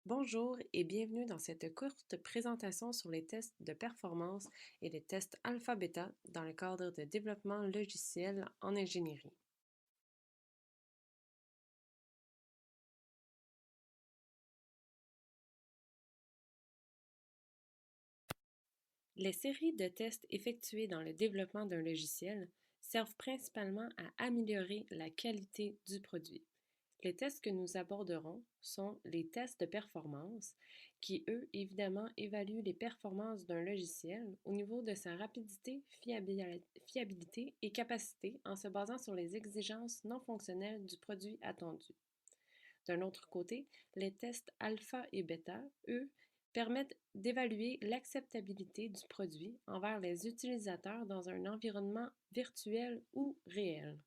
Bonjour et bienvenue dans cette courte présentation sur les tests de performance et les tests alpha-bêta dans le cadre de développement logiciel en ingénierie. Les séries de tests effectués dans le développement d'un logiciel servent principalement à améliorer la qualité du produit. Les tests que nous aborderons sont les tests de performance qui, eux, évidemment, évaluent les performances d'un logiciel au niveau de sa rapidité, fiabilité et capacité en se basant sur les exigences non fonctionnelles du produit attendu. D'un autre côté, les tests alpha et bêta, eux, permettent d'évaluer l'acceptabilité du produit envers les utilisateurs dans un environnement virtuel ou réel.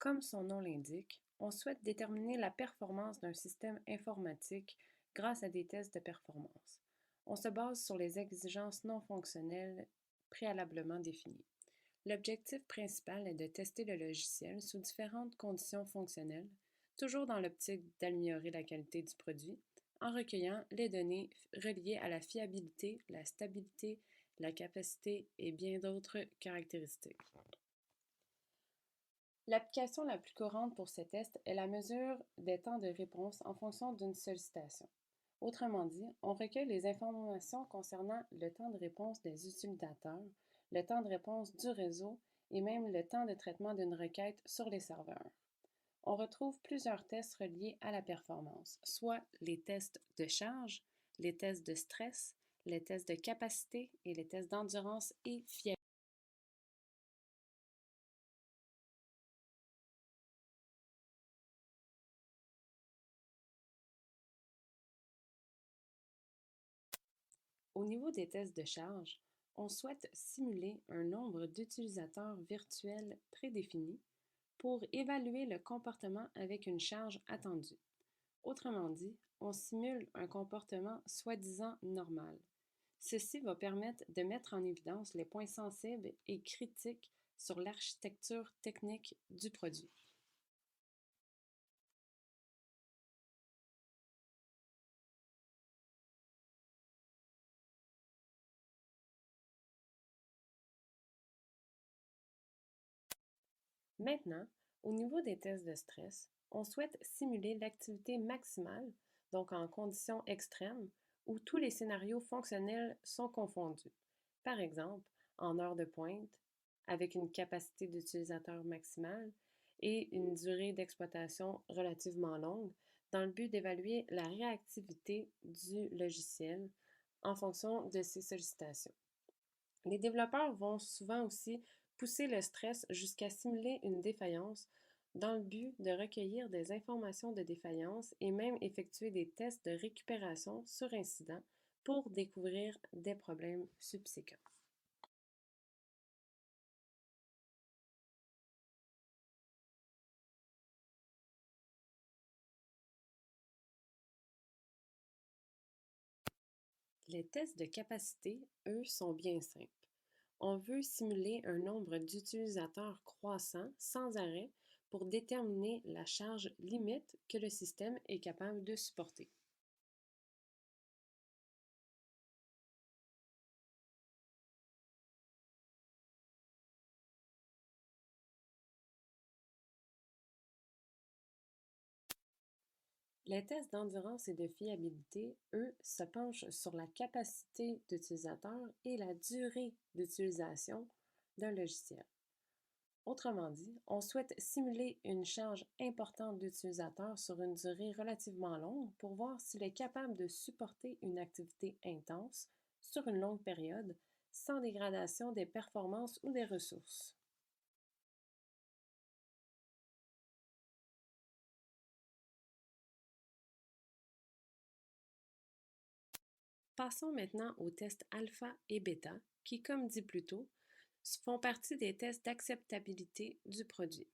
Comme son nom l'indique, on souhaite déterminer la performance d'un système informatique grâce à des tests de performance. On se base sur les exigences non fonctionnelles préalablement définies. L'objectif principal est de tester le logiciel sous différentes conditions fonctionnelles, toujours dans l'optique d'améliorer la qualité du produit, en recueillant les données reliées à la fiabilité, la stabilité, la capacité et bien d'autres caractéristiques. L'application la plus courante pour ces tests est la mesure des temps de réponse en fonction d'une sollicitation. Autrement dit, on recueille les informations concernant le temps de réponse des utilisateurs, le temps de réponse du réseau et même le temps de traitement d'une requête sur les serveurs. On retrouve plusieurs tests reliés à la performance, soit les tests de charge, les tests de stress, les tests de capacité et les tests d'endurance et fiabilité. Au niveau des tests de charge, on souhaite simuler un nombre d'utilisateurs virtuels prédéfini pour évaluer le comportement avec une charge attendue. Autrement dit, on simule un comportement soi-disant normal. Ceci va permettre de mettre en évidence les points sensibles et critiques sur l'architecture technique du produit. Maintenant, au niveau des tests de stress, on souhaite simuler l'activité maximale, donc en conditions extrêmes, où tous les scénarios fonctionnels sont confondus. Par exemple, en heure de pointe, avec une capacité d'utilisateur maximale et une durée d'exploitation relativement longue, dans le but d'évaluer la réactivité du logiciel en fonction de ses sollicitations. Les développeurs vont souvent aussi pousser le stress jusqu'à simuler une défaillance dans le but de recueillir des informations de défaillance et même effectuer des tests de récupération sur incident pour découvrir des problèmes subséquents. Les tests de capacité, eux, sont bien simples. On veut simuler un nombre d'utilisateurs croissant sans arrêt pour déterminer la charge limite que le système est capable de supporter. Les tests d'endurance et de fiabilité, eux, se penchent sur la capacité d'utilisateur et la durée d'utilisation d'un logiciel. Autrement dit, on souhaite simuler une charge importante d'utilisateurs sur une durée relativement longue pour voir s'il est capable de supporter une activité intense sur une longue période sans dégradation des performances ou des ressources. Passons maintenant aux tests alpha et bêta qui, comme dit plus tôt, font partie des tests d'acceptabilité du produit.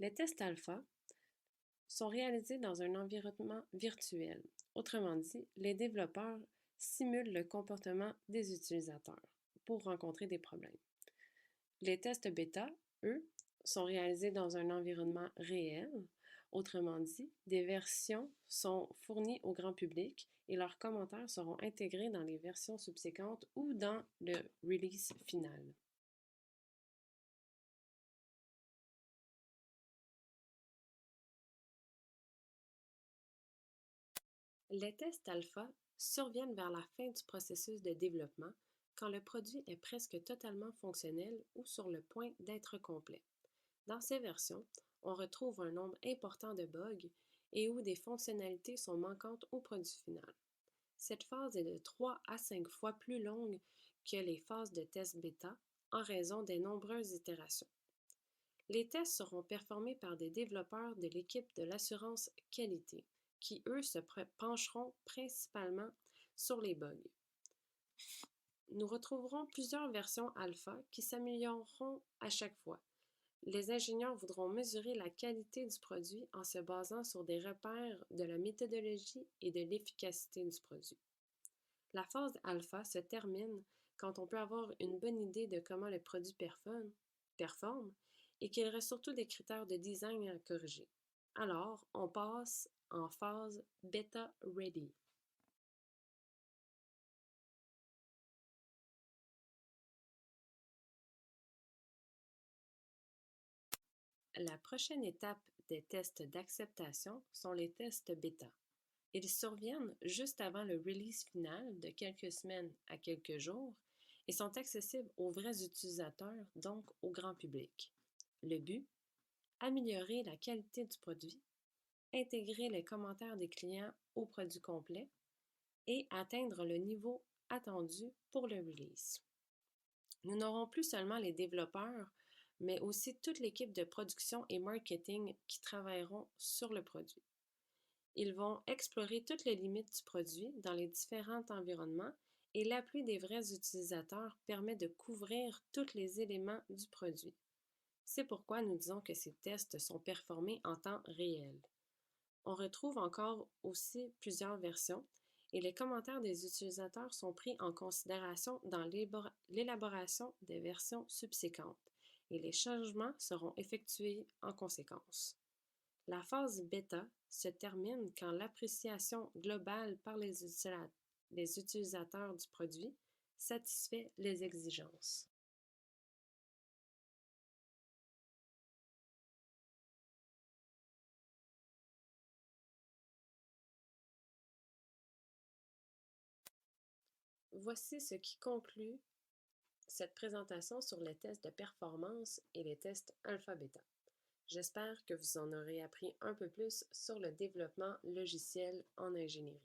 Les tests alpha sont réalisés dans un environnement virtuel. Autrement dit, les développeurs simulent le comportement des utilisateurs pour rencontrer des problèmes. Les tests bêta, eux, sont réalisés dans un environnement réel. Autrement dit, des versions sont fournies au grand public et leurs commentaires seront intégrés dans les versions subséquentes ou dans le release final. Les tests alpha surviennent vers la fin du processus de développement quand le produit est presque totalement fonctionnel ou sur le point d'être complet. Dans ces versions, on retrouve un nombre important de bugs et où des fonctionnalités sont manquantes au produit final. Cette phase est de 3 à 5 fois plus longue que les phases de test bêta en raison des nombreuses itérations. Les tests seront performés par des développeurs de l'équipe de l'assurance qualité, qui eux se pencheront principalement sur les bugs. Nous retrouverons plusieurs versions alpha qui s'amélioreront à chaque fois. Les ingénieurs voudront mesurer la qualité du produit en se basant sur des repères de la méthodologie et de l'efficacité du produit. La phase alpha se termine quand on peut avoir une bonne idée de comment le produit performe et qu'il reste surtout des critères de design à corriger. Alors, on passe en phase beta ready. La prochaine étape des tests d'acceptation sont les tests bêta. Ils surviennent juste avant le release final de quelques semaines à quelques jours et sont accessibles aux vrais utilisateurs, donc au grand public. Le but, améliorer la qualité du produit, intégrer les commentaires des clients au produit complet et atteindre le niveau attendu pour le release. Nous n'aurons plus seulement les développeurs, mais aussi toute l'équipe de production et marketing qui travailleront sur le produit. Ils vont explorer toutes les limites du produit dans les différents environnements et l'appui des vrais utilisateurs permet de couvrir tous les éléments du produit. C'est pourquoi nous disons que ces tests sont performés en temps réel. On retrouve encore aussi plusieurs versions et les commentaires des utilisateurs sont pris en considération dans l'élaboration des versions subséquentes et les changements seront effectués en conséquence. La phase bêta se termine quand l'appréciation globale par les utilisateurs du produit satisfait les exigences. Voici ce qui conclut cette présentation sur les tests de performance et les tests alpha-bêta. J'espère que vous en aurez appris un peu plus sur le développement logiciel en ingénierie.